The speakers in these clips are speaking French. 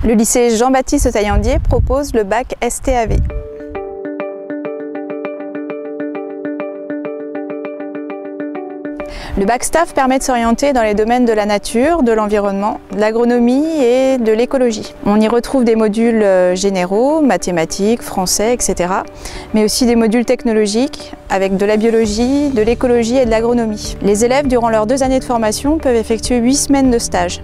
Le lycée Jean-Baptiste Taillandier propose le bac STAV. Le bac STAV permet de s'orienter dans les domaines de la nature, de l'environnement, de l'agronomie et de l'écologie. On y retrouve des modules généraux, mathématiques, français, etc. mais aussi des modules technologiques avec de la biologie, de l'écologie et de l'agronomie. Les élèves, durant leurs 2 années de formation, peuvent effectuer 8 semaines de stage.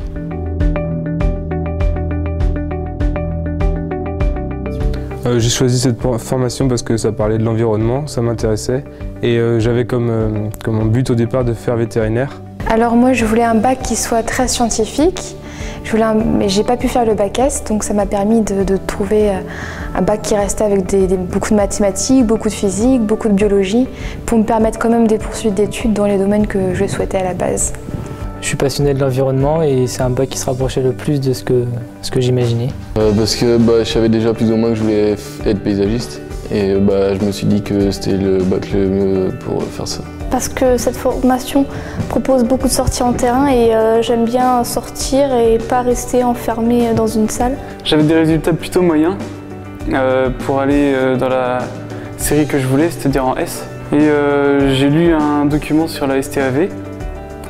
J'ai choisi cette formation parce que ça parlait de l'environnement, ça m'intéressait et j'avais comme but au départ de faire vétérinaire. Alors moi je voulais un bac qui soit très scientifique, mais j'ai pas pu faire le bac S, donc ça m'a permis de trouver un bac qui restait avec beaucoup de mathématiques, beaucoup de physique, beaucoup de biologie, pour me permettre quand même des poursuites d'études dans les domaines que je souhaitais à la base. Je suis passionné de l'environnement et c'est un bac qui se rapprochait le plus de ce que j'imaginais. Parce que je savais déjà plus ou moins que je voulais être paysagiste et je me suis dit que c'était le bac le mieux pour faire ça. Parce que cette formation propose beaucoup de sorties en terrain et j'aime bien sortir et pas rester enfermé dans une salle. J'avais des résultats plutôt moyens pour aller dans la série que je voulais, c'est-à-dire en S. Et j'ai lu un document sur la STAV.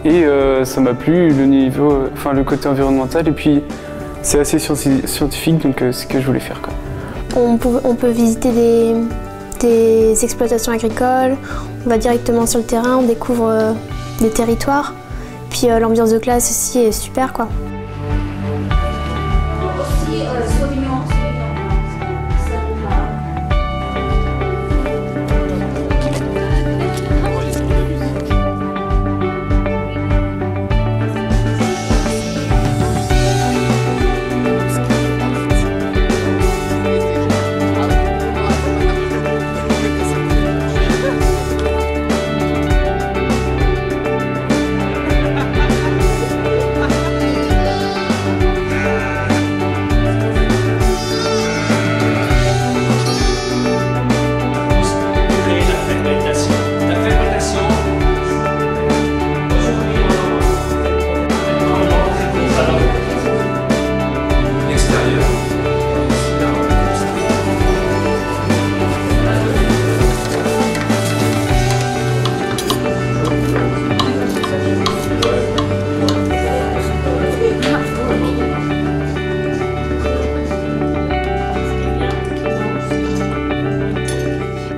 Et ça m'a plu, le côté environnemental, et puis c'est assez scientifique, donc c'est ce que je voulais faire, quoi. On peut visiter des exploitations agricoles, on va directement sur le terrain, on découvre des territoires, puis l'ambiance de classe aussi est super, quoi.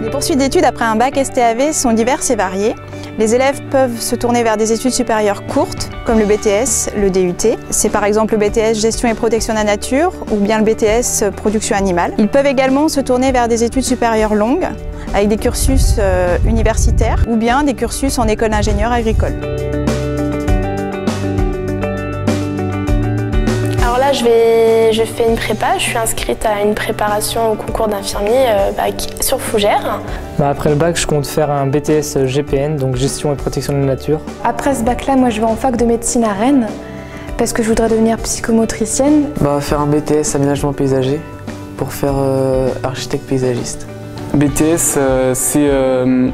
Les poursuites d'études après un bac STAV sont diverses et variées. Les élèves peuvent se tourner vers des études supérieures courtes, comme le BTS, le DUT. C'est par exemple le BTS Gestion et Protection de la Nature ou bien le BTS Production Animale. Ils peuvent également se tourner vers des études supérieures longues, avec des cursus universitaires ou bien des cursus en école d'ingénieur agricole. Alors là, je fais une prépa, je suis inscrite à une préparation au concours d'infirmier sur Fougères. Après le bac, je compte faire un BTS GPN, donc Gestion et Protection de la Nature. Après ce bac-là, moi je vais en fac de médecine à Rennes, parce que je voudrais devenir psychomotricienne. Faire un BTS Aménagement paysager pour faire architecte paysagiste. BTS, c'est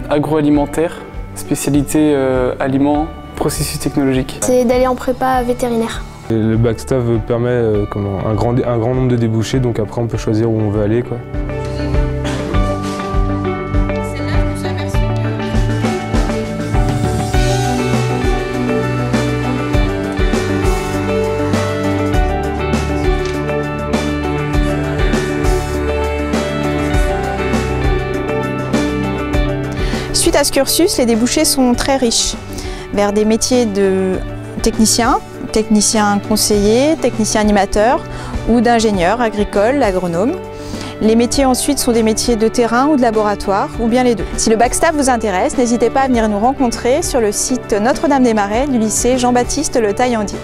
agroalimentaire, spécialité aliments, processus technologiques. C'est d'aller en prépa vétérinaire. Et le bac STAV permet un grand nombre de débouchés, donc après on peut choisir où on veut aller, quoi. Suite à ce cursus, les débouchés sont très riches, vers des métiers de technicien conseiller, technicien animateur ou d'ingénieur agricole, agronome. Les métiers ensuite sont des métiers de terrain ou de laboratoire, ou bien les deux. Si le bac STAV vous intéresse, n'hésitez pas à venir nous rencontrer sur le site Notre-Dame-des-Marais du lycée Jean-Baptiste Le Taillandier.